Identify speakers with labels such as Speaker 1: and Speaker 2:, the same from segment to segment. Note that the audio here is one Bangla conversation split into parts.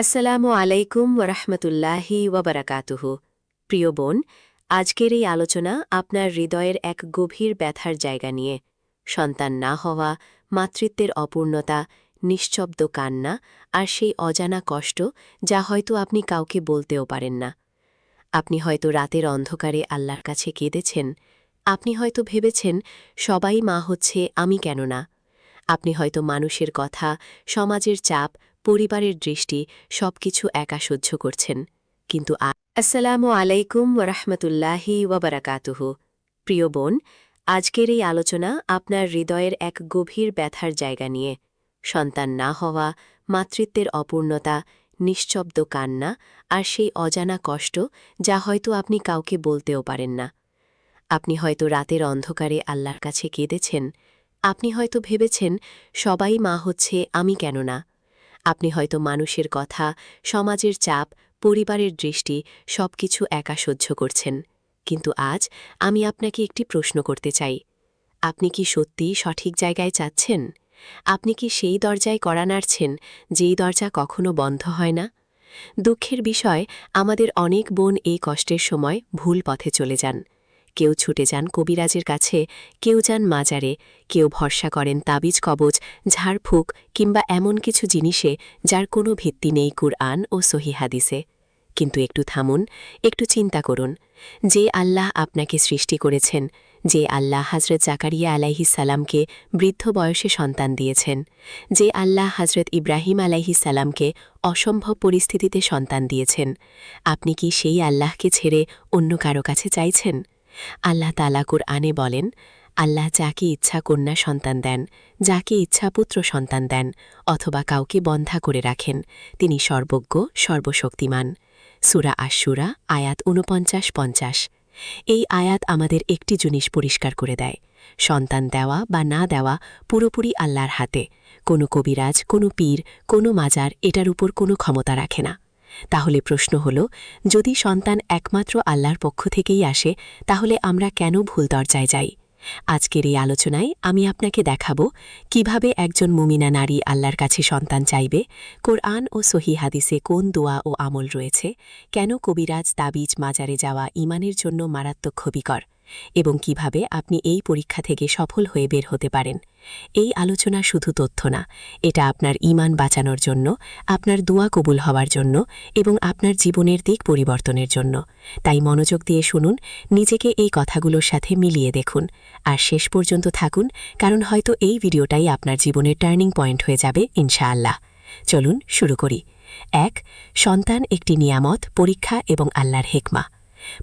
Speaker 1: আসসালামু আলাইকুম ওরহমতুল্লাহি ওয়াবারাকাতুহু। প্রিয় বোন, আজকের এই আলোচনা আপনার হৃদয়ের এক গভীর ব্যথার জায়গা নিয়ে। সন্তান না হওয়া, মাতৃত্বের অপূর্ণতা, নিশ্শব্দ কান্না আর সেই অজানা কষ্ট যা হয়তো আপনি কাউকে বলতেও পারেন না। আপনি হয়তো রাতের অন্ধকারে আল্লাহর কাছে কেঁদেছেন। আপনি হয়তো ভেবেছেন সবাই মা হচ্ছে, আমি কেন না। আপনি হয়তো মানুষের কথা, সমাজের চাপ, পরিবারের দৃষ্টি সবকিছু একা সহ্য করছেন। কিন্তু আসসালামু আলাইকুম ওরহমতুল্লাহি ওয়াবারাকাতুহু। প্রিয় বোন, আজকের এই আলোচনা আপনার হৃদয়ের এক গভীর ব্যথার জায়গা নিয়ে। সন্তান না হওয়া, মাতৃত্বের অপূর্ণতা, নিশ্শব্দ কান্না আর সেই অজানা কষ্ট যা হয়তো আপনি কাউকে বলতেও পারেন না। আপনি হয়তো রাতের অন্ধকারে আল্লাহর কাছে কেঁদেছেন। আপনি হয়তো ভেবেছেন সবাই মা হচ্ছে, আমি কেন না। আপনি হয়তো মানুষের কথা, সমাজের চাপ, পরিবারের দৃষ্টি সবকিছু একা সহ্য করছেন। কিন্তু আজ আমি আপনাকে একটি প্রশ্ন করতে চাই। আপনি কি সত্যিই সঠিক জায়গায় চাচ্ছেন? আপনি কি সেই দরজায় কড়া নাড়ছেন যেই দরজা কখনো বন্ধ হয় না? দুঃখের বিষয়, আমাদের অনেক বোন এই কষ্টের সময় ভুল পথে চলে যান। কেউ ছুটে যান কবিরাজের কাছে, কেউ যান মাজারে, কেউ ভরসা করেন তাবিজ কবজ, ঝাড়ফুঁক কিংবা এমন কিছু জিনিসে যার কোনো ভিত্তি নেই কুরআন ও সহি হাদিসে। কিন্তু একটু থামুন, একটু চিন্তা করুন। যে আল্লাহ আপনাকে সৃষ্টি করেছেন, যে আল্লাহ হজরত জাকারিয়া আলাইহিস সালামকে বৃদ্ধ বয়সে সন্তান দিয়েছেন, যে আল্লাহ হজরত ইব্রাহিম আলাইহিস সালামকে অসম্ভব পরিস্থিতিতে সন্তান দিয়েছেন, আপনি কি সেই আল্লাহকে ছেড়ে অন্য কারো কাছে চাইছেন? আল্লাহ তাআলা কুরআনে বলেন, আল্লাহ যাকে ইচ্ছা কন্যা সন্তান দেন, যাকে ইচ্ছা পুত্র সন্তান দেন, অথবা কাউকে বন্ধা করে রাখেন। তিনি সর্বজ্ঞ, সর্বশক্তিমান। সূরা আশ-শূরা আয়াত ৪৯-৫০। এই আয়াত আমাদের একটি জিনিস পরিষ্কার করে দেয়: সন্তান দেওয়া বা না দেওয়া পুরোপুরি আল্লাহর হাতে। কোনো কবিরাজ, কোনো পীর, কোনো মাজার এটার উপর কোনো ক্ষমতা রাখে না। তাহলে প্রশ্ন হল, যদি সন্তান একমাত্র আল্লাহর পক্ষ থেকেই আসে, তাহলে আমরা কেন ভুল দরজায় যাই? আজকের এই আলোচনায় আমি আপনাকে দেখাবো কিভাবে একজন মুমিনা নারী আল্লাহর কাছে সন্তান চাইবে, কোরআন ও সহি হাদিসে কোন দোয়া ও আমল রয়েছে, কেন কবিরাজ, তাবিজ, মাজারে যাওয়া ঈমানের জন্য মারাত্মক ক্ষতিকর, এবং কিভাবে আপনি এই পরীক্ষা থেকে সফল হয়ে বের হতে পারেন। এই আলোচনা শুধু তথ্য না, এটা আপনার ঈমান বাঁচানোর জন্য, আপনার দোয়া কবুল হওয়ার জন্য এবং আপনার জীবনের দিক পরিবর্তনের জন্য। তাই মনোযোগ দিয়ে শুনুন, নিজেকে এই কথাগুলোর সাথে মিলিয়ে দেখুন, আর শেষ পর্যন্ত থাকুন, কারণ হয়তো এই ভিডিওটাই আপনার জীবনের টার্নিং পয়েন্ট হয়ে যাবে ইনশাআল্লাহ। চলুন শুরু করি। ১. সন্তান একটি নিয়ামত, পরীক্ষা এবং আল্লাহর হিকমা।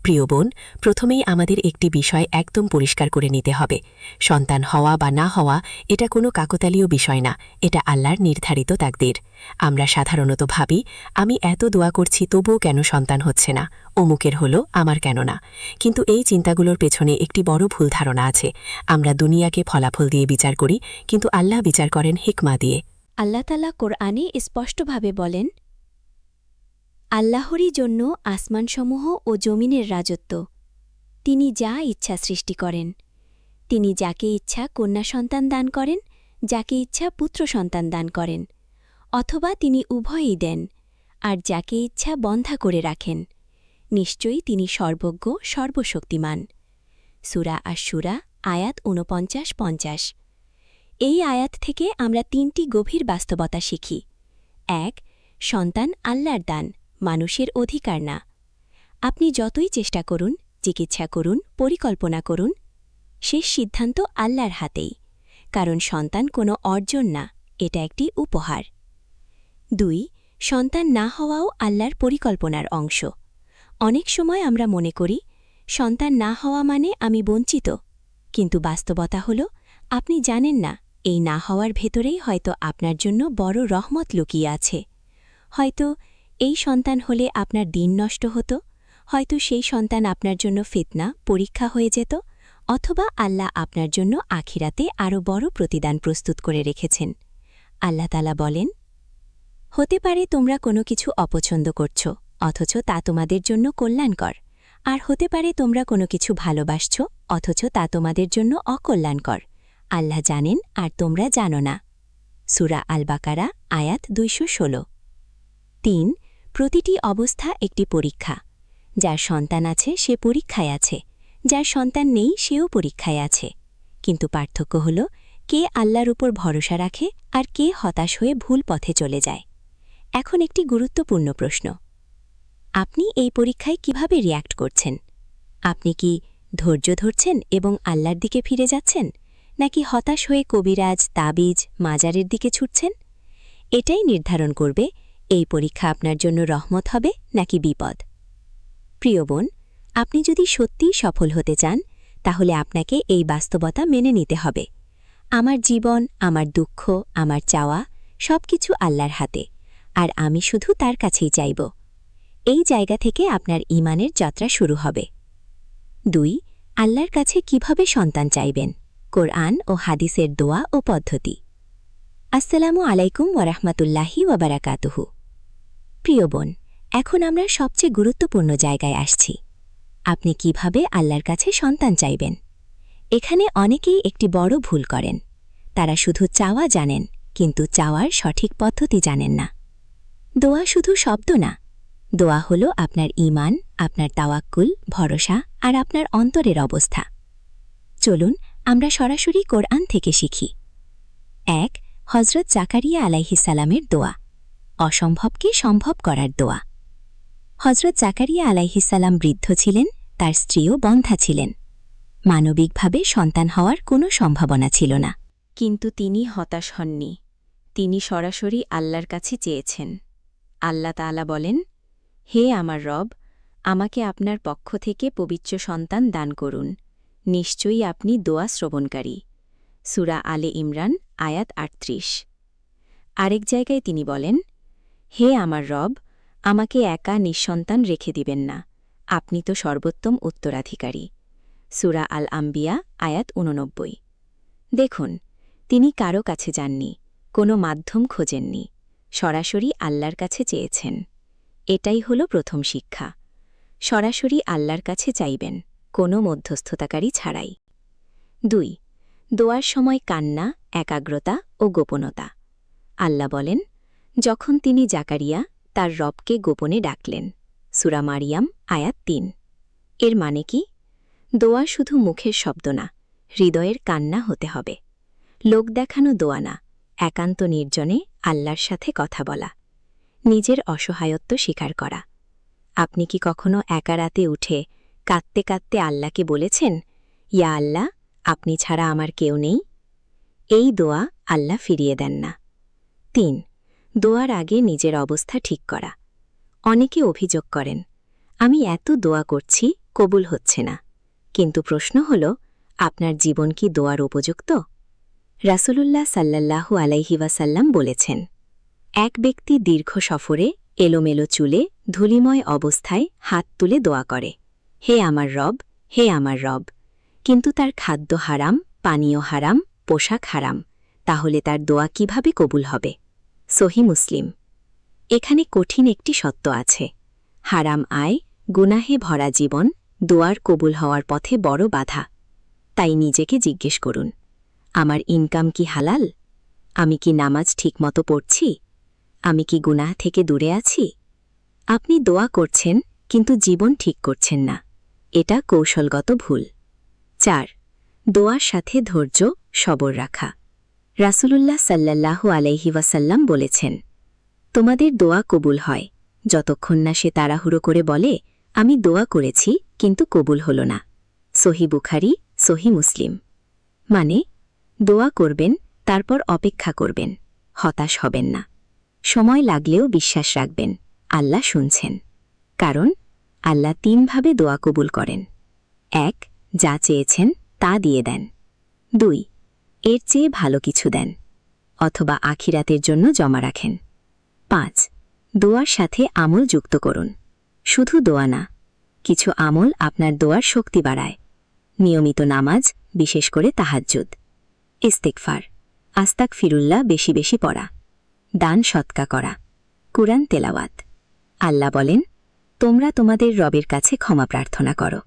Speaker 1: প্রিয় বোন, প্রথমেই আমাদের একটি বিষয় একদম পরিষ্কার করে নিতে হবে: সন্তান হওয়া বা না হওয়া এটা কোনো কাকতালীয় বিষয় না, এটা আল্লাহর নির্ধারিত তাকদীর। আমরা সাধারণত ভাবি, আমি এত দোয়া করছি তবুও কেন সন্তান হচ্ছে না, অমুকের হলো, আমার কেন না। কিন্তু এই চিন্তাগুলোর পেছনে একটি বড় ভুল ধারণা আছে। আমরা দুনিয়াকে ফলাফল দিয়ে বিচার করি, কিন্তু আল্লাহ বিচার করেন হিকমা দিয়ে।
Speaker 2: আল্লাহ তাআলা কোরআনে স্পষ্টভাবে বলেন, আল্লাহরই জন্য আসমানসমূহ ও জমিনের রাজত্ব। তিনি যা ইচ্ছা সৃষ্টি করেন। তিনি যাকে ইচ্ছা কন্যা সন্তান দান করেন, যাকে ইচ্ছা পুত্র সন্তান দান করেন, অথবা তিনি উভয়ই দেন, আর যাকে ইচ্ছা বন্ধা করে রাখেন। নিশ্চয়ই তিনি সর্বজ্ঞ, সর্বশক্তিমান। সূরা আশ-শূরা আয়াত ৪৯-৫০। এই আয়াত থেকে আমরা ৩টি গভীর বাস্তবতা শিখি। ১. সন্তান আল্লাহর দান, মানুষের অধিকার না। আপনি যতই চেষ্টা করুন, চিকিৎসা করুন, পরিকল্পনা করুন, শেষ সিদ্ধান্ত আল্লাহর হাতেই, কারণ সন্তান কোনো অর্জন না, এটা একটি উপহার। ২. সন্তান না হওয়াও আল্লাহর পরিকল্পনার অংশ। অনেক সময় আমরা মনে করি, সন্তান না হওয়া মানে আমি বঞ্চিত। কিন্তু বাস্তবতা হল, আপনি জানেন না এই না হওয়ার ভেতরেই হয়তো আপনার জন্য বড় রহমত লুকিয়ে আছে। হয়তো এই সন্তান হলে আপনার দিন নষ্ট হতো, হয়তো সেই সন্তান আপনার জন্য ফিতনা, পরীক্ষা হয়ে যেত, অথবা আল্লাহ আপনার জন্য আখিরাতে আরও বড় প্রতিদান প্রস্তুত করে রেখেছেন। আল্লাহ তাআলা বলেন, হতে পারে তোমরা কোনো কিছু অপছন্দ করছ, অথচ তা তোমাদের জন্য কল্যাণকর, আর হতে পারে তোমরা কোনো কিছু ভালোবাসছ, অথচ তা তোমাদের জন্য অকল্যাণকর। আল্লাহ জানেন আর তোমরা জানো না। সূরা আল বাকারা আয়াত ২১৬। ৩ প্রতিটি অবস্থা একটি পরীক্ষা। যার সন্তান আছে সে পরীক্ষায় আছে, যার সন্তান নেই সেও পরীক্ষায় আছে। কিন্তু পার্থক্য হল কে আল্লাহর উপর ভরসা রাখে আর কে হতাশ হয়ে ভুল পথে চলে যায়। এখন একটি গুরুত্বপূর্ণ প্রশ্ন, আপনি এই পরীক্ষায় কিভাবে রিয়্যাক্ট করছেন? আপনি কি ধৈর্য ধরছেন এবং আল্লাহর দিকে ফিরে যাচ্ছেন, নাকি হতাশ হয়ে কবিরাজ, তাবিজ, মাজারের দিকে ছুটছেন? এটাই নির্ধারণ করবে এই পরীক্ষা আপনার জন্য রহমত হবে নাকি বিপদ। প্রিয় বোন, আপনি যদি সত্যিই সফল হতে চান তাহলে আপনাকে এই বাস্তবতা মেনে নিতে হবে। আমার জীবন, আমার দুঃখ, আমার চাওয়া সবকিছু আল্লাহর হাতে, আর আমি শুধু তার কাছেই চাইব। এই জায়গা থেকে আপনার ঈমানের যাত্রা শুরু হবে। ২ আল্লাহর কাছে কিভাবে সন্তান চাইবেন, কোরআন ও হাদিসের দোয়া ও পদ্ধতি। আসসালামু আলাইকুম ওয়ারাহমাতুল্লাহি ওয়াবারাকাতুহু। প্রিয় বোন, এখন আমরা সবচেয়ে গুরুত্বপূর্ণ জায়গায় আসছি। আপনি কিভাবে আল্লাহর কাছে সন্তান চাইবেন? এখানে অনেকেই একটি বড় ভুল করেন। তারা শুধু চাওয়া জানেন, কিন্তু চাওয়ার সঠিক পদ্ধতি জানেন না। দোয়া শুধু শব্দ না, দোয়া হল আপনার ঈমান, আপনার তাওয়াক্কুল, ভরসা আর আপনার অন্তরের অবস্থা। চলুন আমরা সরাসরি কোরআন থেকে শিখি। ১ হজরত জাকারিয়া আলাইহিসসালামের দোয়া, অসম্ভবকে সম্ভব করার দোয়া। হজরত জাকারিয়া আলাইহিসসালাম বৃদ্ধ ছিলেন, তার স্ত্রীও বন্ধ্যা ছিলেন। মানবিকভাবে সন্তান হওয়ার কোনো সম্ভাবনা ছিল না।
Speaker 1: কিন্তু তিনি হতাশ হননি। তিনি সরাসরি আল্লাহর কাছে চেয়েছেন। আল্লাহ তাআলা বলেন, হে আমার রব, আমাকে আপনার পক্ষ থেকে পবিত্র সন্তান দান করুন। নিশ্চয়ই আপনি দোয়া শ্রবণকারী। সূরা আলে ইমরান আয়াত ৩৮। আরেক জায়গায় তিনি বলেন, হে আমার রব, আমাকে একা নিঃসন্তান রেখে দিবেন না, আপনি তো সর্বোত্তম উত্তরাধিকারী। সূরা আল আম্বিয়া আয়াত ৮৯। দেখুন, তিনি কারো কাছে যাননি, কোনো মাধ্যম খোঁজেননি, সরাসরি আল্লাহর কাছে চেয়েছেন। এটাই হল প্রথম শিক্ষা। সরাসরি আল্লাহর কাছে চাইবেন, কোনো মধ্যস্থতাকারী ছাড়াই। ২ দোয়ার সময় কান্না, একাগ্রতা ও গোপনতা। আল্লাহ বলেন, যখন তিনি জাকারিয়া তার রবকে গোপনে ডাকলেন। সূরা মারিয়াম আয়াত ৩। এর মানে কি? দোয়া শুধু মুখের শব্দ না, হৃদয়ের কান্না হতে হবে। লোক দেখানো দোয়া না, একান্ত নির্জনে আল্লাহর সাথে কথা বলা, নিজের অসহায়ত্ব স্বীকার করা। আপনি কি কখনো একা রাতে উঠে কাঁদতে কাঁদতে আল্লাহকে বলেছেন, ইয়া আল্লাহ, আপনি ছাড়া আমার কেউ নেই? এই দোয়া আল্লাহ ফিরিয়ে দেন না। ৩ দোয়ার আগে নিজের অবস্থা ঠিক করা। অনেকে অভিযোগ করেন, আমি এত দোয়া করছি, কবুল হচ্ছে না। কিন্তু প্রশ্ন হল, আপনার জীবন কি দোয়ার উপযুক্ত? রাসূলুল্লাহ সাল্লাল্লাহু আলাইহি ওয়াসাল্লাম বলেছেন, এক ব্যক্তি দীর্ঘ সফরে এলোমেলো চুলে ধূলিময় অবস্থায় হাত তুলে দোয়া করে, হে আমার রব, হে আমার রব, কিন্তু তার খাদ্য হারাম, পানীয় হারাম, পোশাক হারাম, তাহলে তার দোয়া কিভাবে কবুল হবে? সহিহ মুসলিম। এখানে কঠিন একটি সত্য আছে। হারাম আয়, গুনাহে ভরা জীবন দোয়ার কবুল হওয়ার পথে বড় বাধা। তাই নিজেকে জিজ্ঞেস করুন, আমার ইনকাম কি হালাল? আমি কি নামাজ ঠিকমতো পড়ছি? আমি কি গুনাহ থেকে দূরে আছি? আপনি দোয়া করছেন কিন্তু জীবন ঠিক করছেন না, এটা কৌশলগত ভুল। ৪ দোয়ার সাথে ধৈর্য, সবর রাখা। রাসূলুল্লাহ সাল্লাল্লাহু আলাইহি ওয়াসাল্লাম বলেছেন, তোমাদের দোয়া কবুল হয় যতক্ষণ না সে তাড়াহুড়ো করে বলে, আমি দোয়া করেছি কিন্তু কবুল হল না। সহিহ বুখারী, সহিহ মুসলিম। মানে, দোয়া করবেন, তারপর অপেক্ষা করবেন, হতাশ হবেন না। সময় লাগলেও বিশ্বাস রাখবেন, আল্লাহ শুনছেন। কারণ আল্লাহ ৩ ভাবে দোয়া কবুল করেন। ১ যা চেয়েছেন তা দিয়ে দেন। ২ এর চেয়ে ভালো কিছু দেন, অথবা আখিরাতের জন্য জমা রাখেন। ৫ দোয়ার সাথে আমল যুক্ত করুন। শুধু দোয়া না, কিছু আমল আপনার দোয়ার শক্তি বাড়ায়। নিয়মিত নামাজ, বিশেষ করে তাহাজ্জুদ, ইস্তিগফার, আস্তাগফিরুল্লাহ বেশি বেশি পড়া, দান সৎকা করা, কুরআন তেলাওয়াত। আল্লাহ বলেন, তোমরা তোমাদের রবের কাছে ক্ষমা প্রার্থনা করো,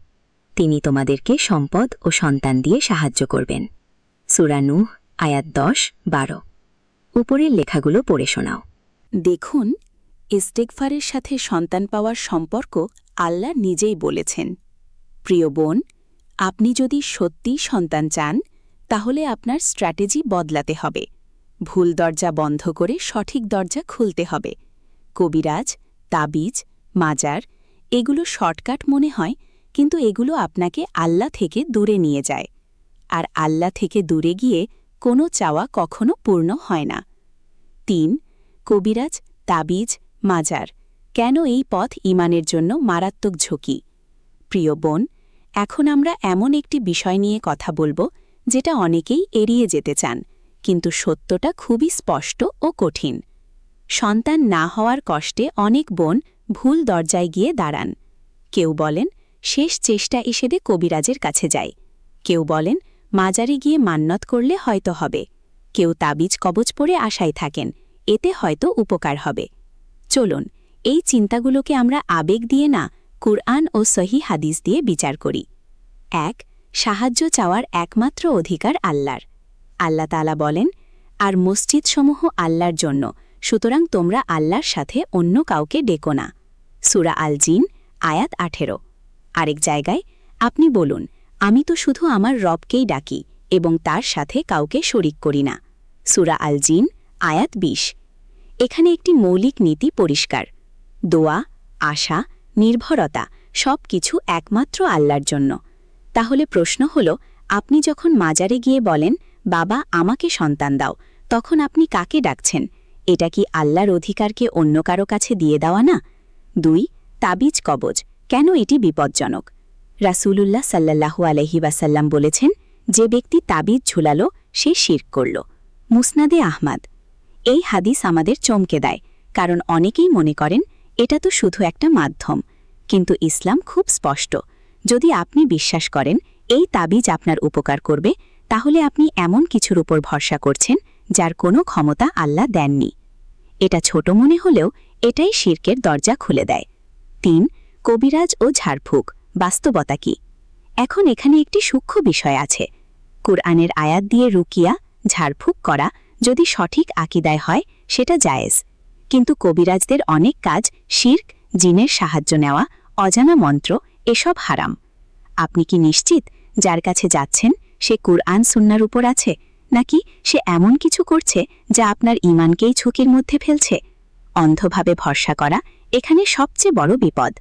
Speaker 1: তিনি তোমাদেরকে সম্পদ ও সন্তান দিয়ে সাহায্য করবেন। সূরা নূহ আয়াত ১০-১২। উপরের লেখাগুলো পড়ে শোনাও।
Speaker 2: দেখুন,
Speaker 3: ইস্তেগফারের সাথে সন্তান পাওয়ার সম্পর্ক আল্লাহ নিজেই বলেছেন। প্রিয় বোন, আপনি যদি সত্যিই সন্তান চান তাহলে আপনার স্ট্র্যাটেজি বদলাতে হবে। ভুল দরজা বন্ধ করে সঠিক দরজা খুলতে হবে। কবিরাজ, তাবিজ, মাজার এগুলো শর্টকাট মনে হয়, কিন্তু এগুলো আপনাকে আল্লাহ থেকে দূরে নিয়ে যায়। আর আল্লাহ থেকে দূরে গিয়ে কোনো চাওয়া কখনো পূর্ণ হয় না। ৩. কবিরাজ, তাবিজ, মাজার কেন এই পথ ঈমানের জন্য মারাত্মক ঝুঁকি? প্রিয় বোন, এখন আমরা এমন একটি বিষয় নিয়ে কথা বলবো যেটা অনেকেই এড়িয়ে যেতে চান, কিন্তু সত্যটা খুবই স্পষ্ট ও কঠিন। সন্তান না হওয়ার কষ্টে অনেক বোন ভুল দরজায় গিয়ে দাঁড়ান। কেউ বলেন শেষ চেষ্টা এসে দে কবিরাজের কাছে যায়। কেউ বলেন মাজারে গিয়ে মান্নত করলে হয়তো হবে। কেউ তাবিজ কবচ পরে আশায় থাকেন, এতে হয়তো উপকার হবে। চলুন এই চিন্তাগুলোকে আমরা আবেগ দিয়ে না, কুরআন ও সহি হাদিস দিয়ে বিচার করি। ১. সাহায্য চাওয়ার একমাত্র অধিকার আল্লাহর। আল্লাহ তাআলা বলেন, আর মসজিদসমূহ আল্লাহর জন্য, সুতরাং তোমরা আল্লাহর সাথে অন্য কাউকে ডেকো না। সূরা আল জিন, আয়াত ১৮। আরেক জায়গায় আপনি বলুন, আমি তো শুধু আমার রবকেই ডাকি এবং তার সাথে কাউকে শরিক করি না। সূরা আল জিন, আয়াত ২০। এখানে একটি মৌলিক নীতি পরিষ্কার। দোয়া, আশা, নির্ভরতা সব কিছু একমাত্র আল্লাহর জন্য। তাহলে প্রশ্ন হল, আপনি যখন মাজারে গিয়ে বলেন, বাবা আমাকে সন্তান দাও, তখন আপনি কাকে ডাকছেন? এটা কি আল্লাহর অধিকারকে অন্য কারো কাছে দিয়ে দেওয়া না? ২. তাবিজ কবজ কেন এটি বিপজ্জনক? রাসূলুল্লাহ সাল্লাল্লাহু আলাইহি ওয়াসাল্লাম বলেছেন, যে ব্যক্তি তাবিজ ঝুলালো সে শিরক করল। মুসনাদে আহমদ। এই হাদিস আমাদের চমকে দেয়, কারণ অনেকেই মনে করেন এটা তো শুধু একটা মাধ্যম। কিন্তু ইসলাম খুব স্পষ্ট। যদি আপনি বিশ্বাস করেন এই তাবিজ আপনার উপকার করবে, তাহলে আপনি এমন কিছুর উপর ভরসা করছেন যার কোনো ক্ষমতা আল্লাহ দেননি। এটা ছোট মনে হলেও এটাই শিরকের দরজা খুলে দেয়। ৩. কবিরাজ ও ঝাড়ফুঁক বাস্তবতা কি? এখন এখানে একটি সূক্ষ্ম বিষয় আছে। কুরআনের আয়াত দিয়ে রুকিয়া, ঝাড়ফুঁক করা যদি সঠিক আকীদায় হয় সেটা জায়েজ, কিন্তু কবিরাজদের অনেক কাজ শিরক, জিনের সাহায্য নেওয়া, অজানা মন্ত্র এসব হারাম। আপনি কি নিশ্চিত যার কাছে যাচ্ছেন সে কুরআন সুন্নাহর উপর আছে, নাকি সে এমন কিছু করছে যা আপনার ঈমানকেই ঝুঁকির মধ্যে ফেলছে? অন্ধভাবে ভরসা করা এখানে সবচেয়ে বড় বিপদ।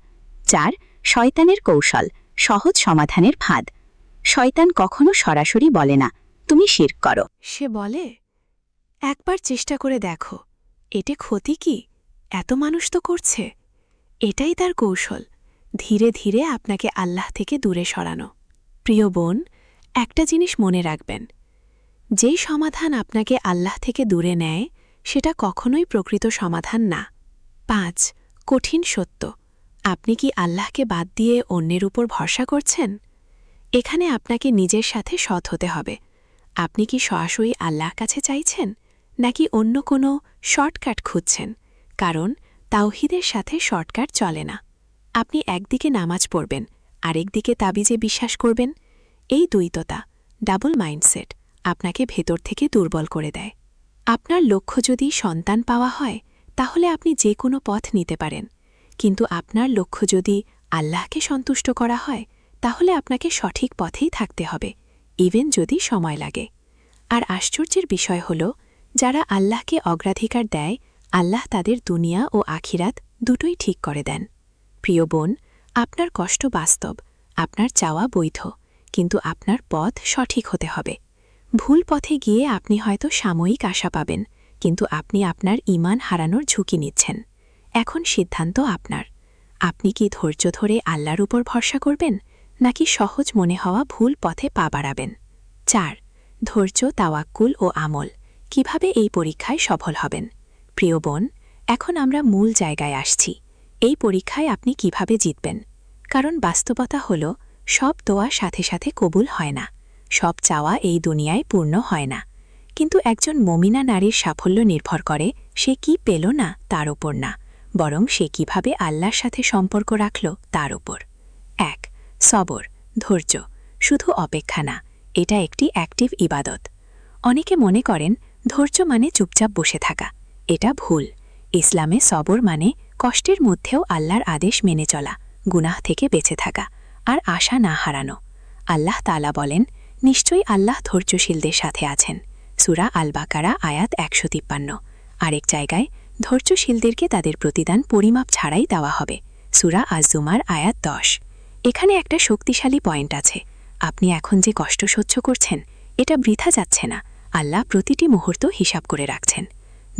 Speaker 3: ৪. শয়তানের কৌশল, সহজ সমাধানের ফাঁদ। শয়তান কখনো সরাসরি বলে না তুমি শিরক করো।
Speaker 1: সে বলে, একবার চেষ্টা করে দেখো, এতে ক্ষতি কি? এত মানুষ তো করছে। এটাই তার কৌশল, ধীরে ধীরে আপনাকে আল্লাহ থেকে দূরে সরানো। প্রিয় বোন, একটা জিনিস মনে রাখবেন, যেই সমাধান আপনাকে আল্লাহ থেকে দূরে নেয় সেটা কখনোই প্রকৃত সমাধান না। ৫. কঠিন সত্য, আপনি কি আল্লাহকে বাদ দিয়ে অন্যের উপর ভরসা করছেন? এখানে আপনাকে নিজের সাথে সৎ হতে হবে। আপনি কি সরাসরি আল্লাহর কাছে চাইছেন, নাকি অন্য কোনো শর্টকাট খুঁজছেন? কারণ তাওহীদের সাথে শর্টকাট চলে না। আপনি একদিকে নামাজ পড়বেন, আরেকদিকে তাবিজে বিশ্বাস করবেন। এই দ্বৈততা, ডাবল মাইন্ডসেট আপনাকে ভেতর থেকে দুর্বল করে দেয়। আপনার লক্ষ্য যদি সন্তান পাওয়া হয়, তাহলে আপনি যে কোনো পথ নিতে পারেন, কিন্তু আপনার লক্ষ্য যদি আল্লাহকে সন্তুষ্ট করা হয়, তাহলে আপনাকে সঠিক পথেই থাকতে হবে, ইভেন যদি সময় লাগে। আর আশ্চর্যের বিষয় হল, যারা আল্লাহকে অগ্রাধিকার দেয়, আল্লাহ তাদের দুনিয়া ও আখিরাত দুটোই ঠিক করে দেন। প্রিয় বোন, আপনার কষ্ট বাস্তব, আপনার চাওয়া বৈধ, কিন্তু আপনার পথ সঠিক হতে হবে। ভুল পথে গিয়ে আপনি হয়তো সাময়িক আশা পাবেন, কিন্তু আপনি আপনার ঈমান হারানোর ঝুঁকি নিচ্ছেন। এখন সিদ্ধান্ত আপনার। আপনি কি ধৈর্য ধরে আল্লাহর উপর ভরসা করবেন, নাকি সহজ মনে হওয়া ভুল পথে পা বাড়াবেন? ৪. ধৈর্য, তাওয়াক্কুল ও আমল কিভাবে এই পরীক্ষায় সফল হবেন? প্রিয় বোন, এখন আমরা মূল জায়গায় আসছি। এই পরীক্ষায় আপনি কিভাবে জিতবেন? কারণ বাস্তবতা হল, সব দোয়া সাথে সাথে কবুল হয় না, সব চাওয়া এই দুনিয়ায় পূর্ণ হয় না। কিন্তু একজন মমিনা নারীর সাফল্য নির্ভর করে সে কি পেল না তার ওপর না, বরং সে কিভাবে আল্লাহর সাথে সম্পর্ক রাখল তার ওপর। ১. সবর, ধৈর্য, শুধু অপেক্ষা না, এটা একটি অ্যাক্টিভ ইবাদত। অনেকে মনে করেন ধৈর্য মানে চুপচাপ বসে থাকা। এটা ভুল। ইসলামে সবর মানে
Speaker 3: কষ্টের মধ্যেও আল্লাহর আদেশ মেনে চলা, গুনাহ থেকে বেঁচে থাকা আর আশা না হারানো। আল্লাহ তাআলা বলেন, নিশ্চয়ই আল্লাহ ধৈর্যশীলদের সাথে আছেন। সূরা আল বাকারা আয়াত ১৫৩। আরেক জায়গায় ধৈর্যশীলদেরকে তাদের প্রতিদান পরিমাপ ছাড়াই দেওয়া হবে। সূরা আজ-জুমার আয়াত ১০। এখানে একটা শক্তিশালী পয়েন্ট আছে। আপনি এখন যে কষ্ট সহ্য করছেন, এটা বৃথা যাচ্ছে না। আল্লাহ প্রতিটি মুহূর্ত হিসাব করে রাখছেন।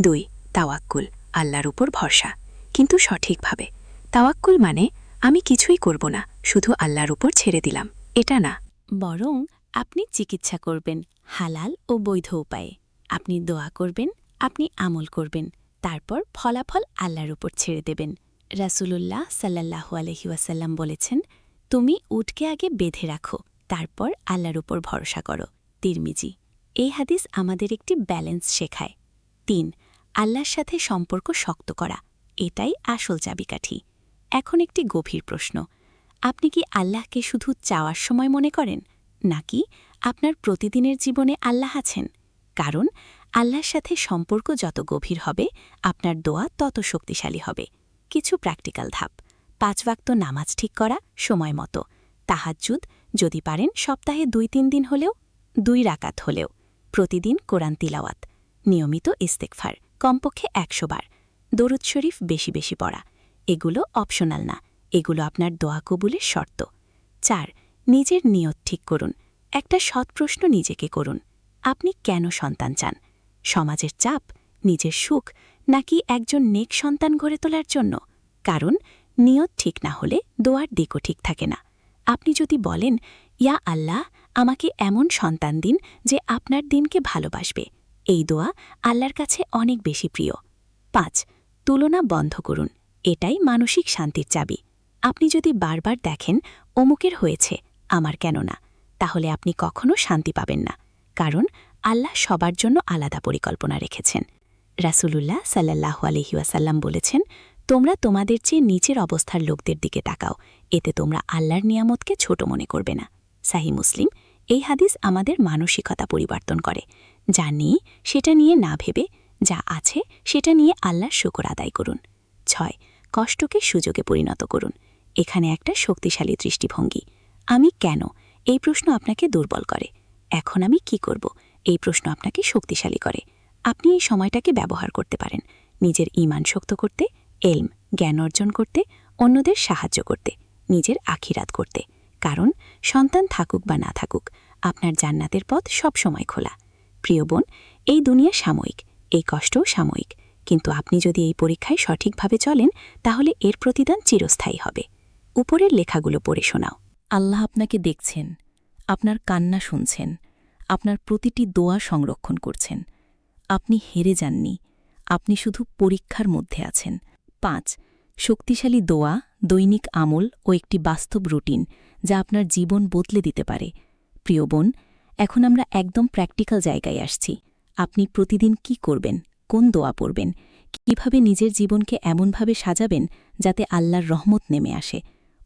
Speaker 3: ২. তাওয়াক্কুল, আল্লাহর উপর ভরসা, কিন্তু সঠিকভাবে। তাওয়াক্কুল মানে আমি কিছুই করব না, শুধু আল্লাহর উপর ছেড়ে দিলাম, এটা না।
Speaker 2: বরং আপনি চিকিৎসা করবেন হালাল ও বৈধ উপায়ে। আপনি দোয়া করবেন, আপনি আমল করবেন, তারপর ফলাফল আল্লাহর উপর ছেড়ে দেবেন। রাসূলুল্লাহ সাল্লাল্লাহু আলাইহি ওয়াসাল্লাম বলেছেন, তুমি উটকে আগে বেঁধে রাখো, তারপর আল্লাহর উপর ভরসা করো। তিরমিজি। এই হাদিস আমাদের একটি ব্যালেন্স শেখায়। ৩. আল্লাহর সাথে সম্পর্ক শক্ত করা, এটাই আসল চাবিকাঠি। এখন একটি গভীর প্রশ্ন, আপনি কি আল্লাহকে শুধু চাওয়ার সময় মনে করেন, নাকি আপনার প্রতিদিনের জীবনে আল্লাহ আছেন? কারণ আল্লাহর সাথে সম্পর্ক যত গভীর হবে, আপনার দোয়া তত শক্তিশালী হবে। কিছু প্র্যাকটিক্যাল ধাপ: ৫ ওয়াক্ত নামাজ ঠিক করা, সময় মতো। তাহাজ্জুদ, যদি পারেন সপ্তাহে ২-৩ দিন হলেও, ২ রাকাত হলেও। প্রতিদিন কোরআন তিলাওয়াত। নিয়মিত ইস্তেগফার, কমপক্ষে ১০০ বার। দরুদ শরীফ বেশি বেশি পড়া। এগুলো অপশনাল না, এগুলো আপনার দোয়া কবুলের শর্ত। ৪. নিজের নিয়ত ঠিক করুন। একটা সৎ প্রশ্ন নিজেকে করুন, আপনি কেন সন্তান চান? সমাজের চাপ, নিজের সুখ, নাকি একজন নেক সন্তান গড়ে তোলার জন্য? কারণ নিয়ত ঠিক না হলে দোয়ার দিকও ঠিক থাকে না। আপনি যদি বলেন, ইয়া আল্লাহ, আমাকে এমন সন্তান দিন যে আপনার দিনকে ভালোবাসবে, এই দোয়া আল্লাহর কাছে অনেক বেশি প্রিয়। ৫. তুলনা বন্ধ করুন, এটাই মানসিক শান্তির চাবি। আপনি যদি বারবার দেখেন অমুকের হয়েছে, আমার কেন না, তাহলে আপনি কখনো শান্তি পাবেন না। কারণ আল্লাহ সবার জন্য আলাদা পরিকল্পনা রেখেছেন। রাসূলুল্লাহ সাল্লাল্লাহু আলাইহি ওয়াসাল্লাম বলেছেন, তোমরা তোমাদের চেয়ে নিচের অবস্থার লোকদের দিকে তাকাও, এতে তোমরা আল্লাহর নিয়ামতকে ছোট মনে করবে না। সাহিহ মুসলিম। এই হাদিস আমাদের মানসিকতা পরিবর্তন করে। যা নেই সেটা নিয়ে না ভেবে, যা আছে সেটা নিয়ে আল্লাহর শুকর আদায় করুন। ৬. কষ্টকে সুযোগে পরিণত করুন। এখানে একটা শক্তিশালী দৃষ্টিভঙ্গি। আমি কেন, এই প্রশ্ন আপনাকে দুর্বল করে। এখন আমি কি করব, এই প্রশ্ন আপনাকে শক্তিশালী করে। আপনি এই সময়টাকে ব্যবহার করতে পারেন নিজের ঈমান শক্ত করতে, এলম জ্ঞান অর্জন করতে, অন্যদের সাহায্য করতে, নিজের আখিরাত করতে। কারণ সন্তান থাকুক বা না থাকুক, আপনার জান্নাতের পথ সবসময় খোলা। প্রিয় বোন, এই দুনিয়া সাময়িক, এই কষ্টও সাময়িক, কিন্তু আপনি যদি এই পরীক্ষায় সঠিকভাবে চলেন, তাহলে এর প্রতিদান চিরস্থায়ী হবে। উপরের লেখাগুলো পড়ে শোনাও।
Speaker 4: আল্লাহ আপনাকে দেখছেন, আপনার কান্না শুনছেন, আপনার প্রতিটি দোয়া সংরক্ষণ করছেন। আপনি হেরে যাননি, আপনি শুধু পরীক্ষার মধ্যে আছেন। ৫. শক্তিশালী দোয়া, দৈনিক আমল ও একটি বাস্তব রুটিন, যা আপনার জীবন বদলে দিতে পারে। প্রিয় বোন, এখন আমরা একদম প্র্যাকটিক্যাল জায়গায় আসছি। আপনি প্রতিদিন কি করবেন, কোন দোয়া পড়বেন, কিভাবে নিজের জীবনকে এমনভাবে সাজাবেন যাতে আল্লাহর রহমত নেমে আসে।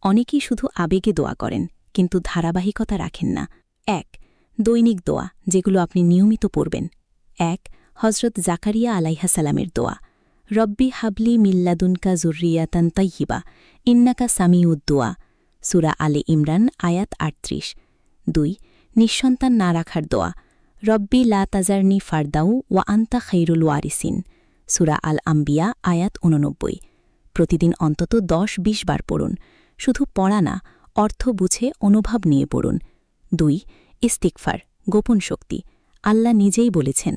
Speaker 4: অনেকেই শুধু আবেগে দোয়া করেন, কিন্তু ধারাবাহিকতা রাখেন না। ১. দৈনিক দোয়া, যেগুলো আপনি নিয়মিত পড়বেন। ১. হজরত জাকারিয়া আলাইহাসালামের দোয়া, রব্বি হাবলি মিল্লাদুনকা জুররিয়াতান তাইয়িবা ইন্নাকা সামিউদ্দোয়া, সূরা আলে ইমরান আয়াত ৩৮। ২. নিঃসন্তান না রাখার দোয়া, রব্বি লা তাজারনি ফারদাউ ওয়া আন্তা খাইরুল ওয়ারিসিন, সূরা আল আম্বিয়া আয়াত ৮৯। প্রতিদিন অন্তত ১০-২০ বার পড়ুন। শুধু পড়া না, অর্থ বুঝে অনুভব নিয়ে পড়ুন। ২. ইস্তিগফার, গোপন শক্তি। আল্লাহ নিজেই বলেছেন,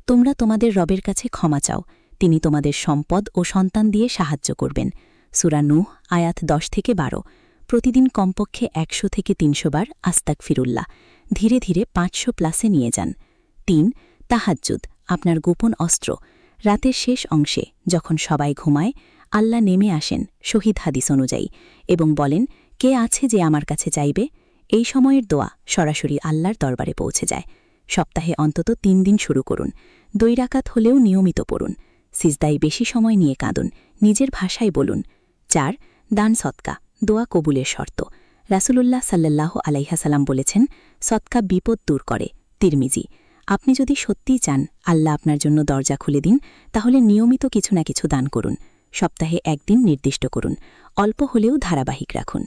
Speaker 4: তোমরা তোমাদের রবের কাছে ক্ষমা চাও, তিনি তোমাদের সম্পদ ও সন্তান দিয়ে সাহায্য করবেন। সূরা নূহ আয়াত ১০-১২। প্রতিদিন কমপক্ষে ১০০-৩০০ বার আস্তাগফিরুল্লাহ, ধীরে ধীরে ৫০০+ নিয়ে যান। ৩. তাহাজ্জুদ, আপনার গোপন অস্ত্র। রাতের শেষ অংশে যখন সবাই ঘুমায়, আল্লাহ নেমে আসেন শহীদ হাদিস অনুযায়ী এবং বলেন, কে আছে যে আমার কাছে চাইবে? এই সময়ের দোয়া সরাসরি আল্লাহর দরবারে পৌঁছে যায়। সপ্তাহে অন্তত ৩ দিন শুরু করুন। ২ রাকাত হলেও নিয়মিত পড়ুন। সিজদায় বেশি সময় নিয়ে কাঁদুন, নিজের ভাষায় বলুন। ৪. দান সৎকা, দোয়া কবুলের শর্ত। রাসূলুল্লাহ সাল্লাল্লাহু আলাইহাসাল্লাম বলেছেন, সৎকা বিপদ দূর করে। তিরমিজি। আপনি যদি সত্যিই চান আল্লাহ আপনার জন্য দরজা খুলে দিন, তাহলে নিয়মিত কিছু না কিছু দান করুন। সপ্তাহে একদিন নির্দিষ্ট করুন, অল্প হলেও ধারাবাহিক রাখুন।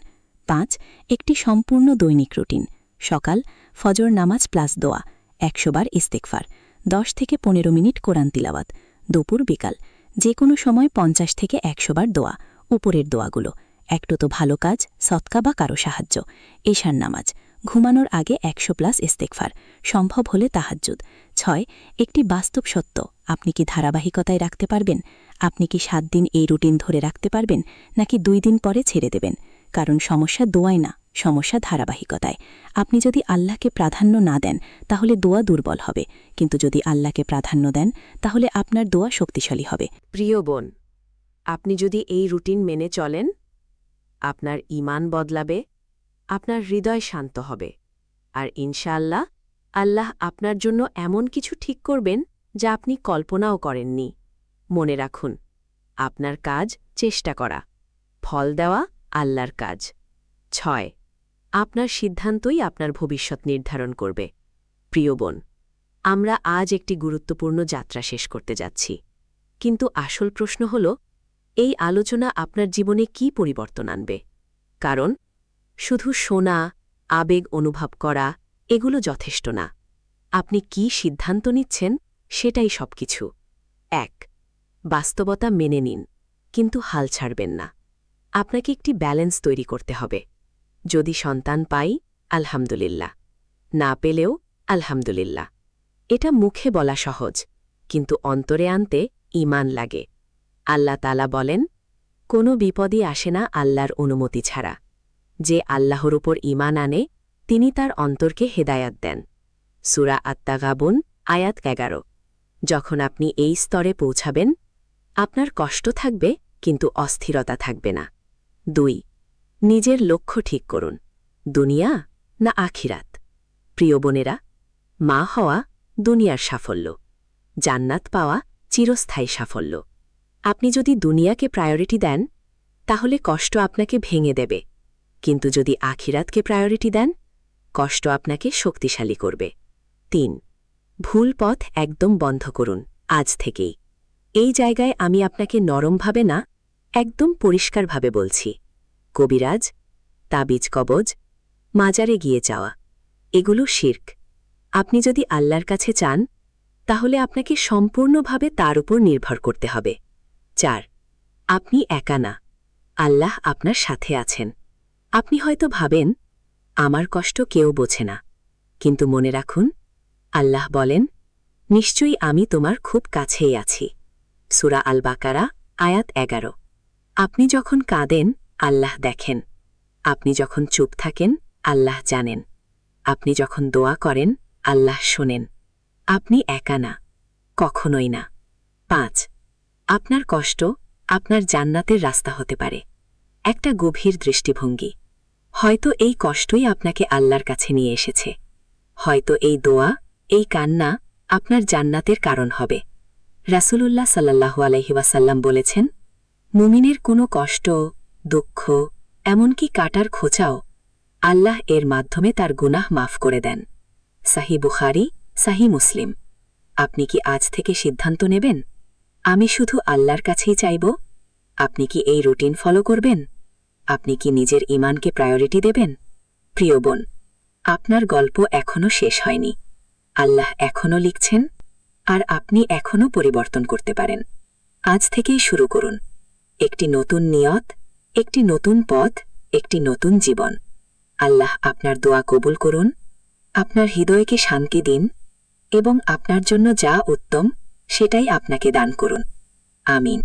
Speaker 4: 5 একটি সম্পূর্ণ দৈনিক রুটিন। সকাল ফজর নামাজ প্লাস দোয়া, 100 বার ইস্তেগফার, 10 থেকে 15 মিনিট কোরআন তিলাওয়াত। দুপুর বিকাল যে কোনো সময় 50 থেকে 100 বার দোয়া, উপরের দোয়াগুলো। একটো তো ভালো কাজ, সৎকা বা কারো সাহায্য। এশার নামাজ ঘুমানোর আগে 100+ ইস্তেগফার, সম্ভব হলে তাহাজ্জুদ। 6 একটি বাস্তব সত্য, আপনি কি ধারাবাহিকতায় রাখতে পারবেন? আপনি কি 7 দিন এই রুটিন ধরে রাখতে পারবেন, নাকি 2 দিন পরে ছেড়ে দেবেন? কারণ সমস্যা দোয়ায় না, সমস্যা ধারাবাহিকতায়। আপনি যদি আল্লাহকে প্রাধান্য না দেন তাহলে দোয়া দুর্বল হবে, কিন্তু যদি আল্লাহকে প্রাধান্য দেন তাহলে আপনার দোয়া শক্তিশালী হবে।
Speaker 1: প্রিয় বোন, আপনি যদি এই রুটিন মেনে চলেন, আপনার ঈমান বদলাবে, আপনার হৃদয় শান্ত হবে, আর ইনশাআল্লাহ আল্লাহ আপনার জন্য এমন কিছু ঠিক করবেন যা আপনি কল্পনাও করেননি। মনে রাখুন, আপনার কাজ চেষ্টা করা, ফল দেওয়া আল্লাহর কাজ। 6 আপনার সিদ্ধান্তই আপনার ভবিষ্যৎ নির্ধারণ করবে। প্রিয় বোন, আমরা আজ একটি গুরুত্বপূর্ণ যাত্রা শেষ করতে যাচ্ছি, কিন্তু আসল প্রশ্ন হল, এই আলোচনা আপনার জীবনে কি পরিবর্তন আনবে? কারণ শুধু শোনা, আবেগ অনুভব করা এগুলো যথেষ্ট না। আপনি কি সিদ্ধান্ত নিচ্ছেন সেটাই সবকিছু। 1 বাস্তবতা মেনে নিন, কিন্তু হাল ছাড়বেন না। আপনাকে একটি ব্যালেন্স তৈরি করতে হবে। যদি সন্তান পাই, আলহামদুলিল্লাহ, না পেলেও আলহামদুলিল্লাহ। এটা মুখে বলা সহজ, কিন্তু অন্তরে আনতে ঈমান লাগে। আল্লাহ তাআলা বলেন, কোনো বিপদই আসে না আল্লাহর অনুমতি ছাড়া। যে আল্লাহর উপর ঈমান আনে তিনি তার অন্তরকে হেদায়াত দেন। সূরা আত-তাগাবুন আয়াত 11। যখন আপনি এই স্তরে পৌঁছাবেন, আপনার কষ্ট থাকবে কিন্তু অস্থিরতা থাকবে না। 2 নিজের লক্ষ্য ঠিক করুন, দুনিয়া না আখিরাত। প্রিয় বোনেরা, মা হওয়া দুনিয়ার সাফল্য, জান্নাত পাওয়া চিরস্থায়ী সাফল্য। আপনি যদি দুনিয়াকে প্রায়োরিটি দেন তাহলে কষ্ট আপনাকে ভেঙে দেবে, কিন্তু যদি আখিরাতকে প্রায়োরিটি দেন, কষ্ট আপনাকে শক্তিশালী করবে। 3 ভুল পথ একদম বন্ধ করুন আজ থেকেই। এই জায়গায় আমি আপনাকে নরমভাবে না, একদম পরিষ্কারভাবে বলছি। কবিরাজ, তাবিজ কবজ, মাজারে গিয়ে যাওয়া, এগুলো শিরক। আপনি যদি আল্লাহর কাছে চান তাহলে আপনাকে সম্পূর্ণভাবে তার উপর নির্ভর করতে হবে। 4 আপনি একা না, আল্লাহ আপনার সাথে আছেন। আপনি হয়তো ভাবেন, আমার কষ্ট কেউ বোঝে না, কিন্তু মনে রাখুন, আল্লাহ বলেন, নিশ্চয়ই আমি তোমার খুব কাছেই আছি। সূরা আল বাকারা আয়াত 11। আপনি যখন কাঁদেন আল্লাহ দেখেন, আপনি যখন চুপ থাকেন আল্লাহ জানেন, আপনি যখন দোয়া করেন আল্লাহ শোনেন। আপনি একা না, কখনোই না। 5 আপনার কষ্ট আপনার জান্নাতের রাস্তা হতে পারে। একটা গভীর দৃষ্টিভঙ্গি। হয়তো এই কষ্টই আপনাকে আল্লাহর কাছে নিয়ে এসেছে, হয়তো এই দোয়া, এই কান্না আপনার জান্নাতের কারণ হবে। রাসূলুল্লাহ সাল্লাল্লাহু আলাইহি ওয়াসাল্লাম বলেছেন, মুমিনের কোনো কষ্ট, দুঃখ, এমনকি কাটার খোঁচাও আল্লাহ এর মাধ্যমে তার গুনাহ মাফ করে দেন। সাহিহ বুখারী, সাহিহ মুসলিম। আপনি কি আজ থেকে সিদ্ধান্ত নেবেন, আমি শুধু আল্লাহর কাছেই চাইব? আপনি কি এই রুটিন ফলো করবেন? আপনি কি নিজের ঈমানকে প্রায়োরিটি দেবেন? প্রিয় বোন, আপনার গল্প এখনও শেষ হয়নি। আল্লাহ এখনও লিখছেন, আর আপনি এখনও পরিবর্তন করতে পারেন। আজ থেকেই শুরু করুন একটি নতুন নিয়ত, একটি নতুন পথ, একটি নতুন জীবন। আল্লাহ আপনার দোয়া কবুল করুন, আপনার হৃদয়কে শান্তি দিন, এবং আপনার জন্য যা উত্তম সেটাই আপনাকে দান করুন। আমিন।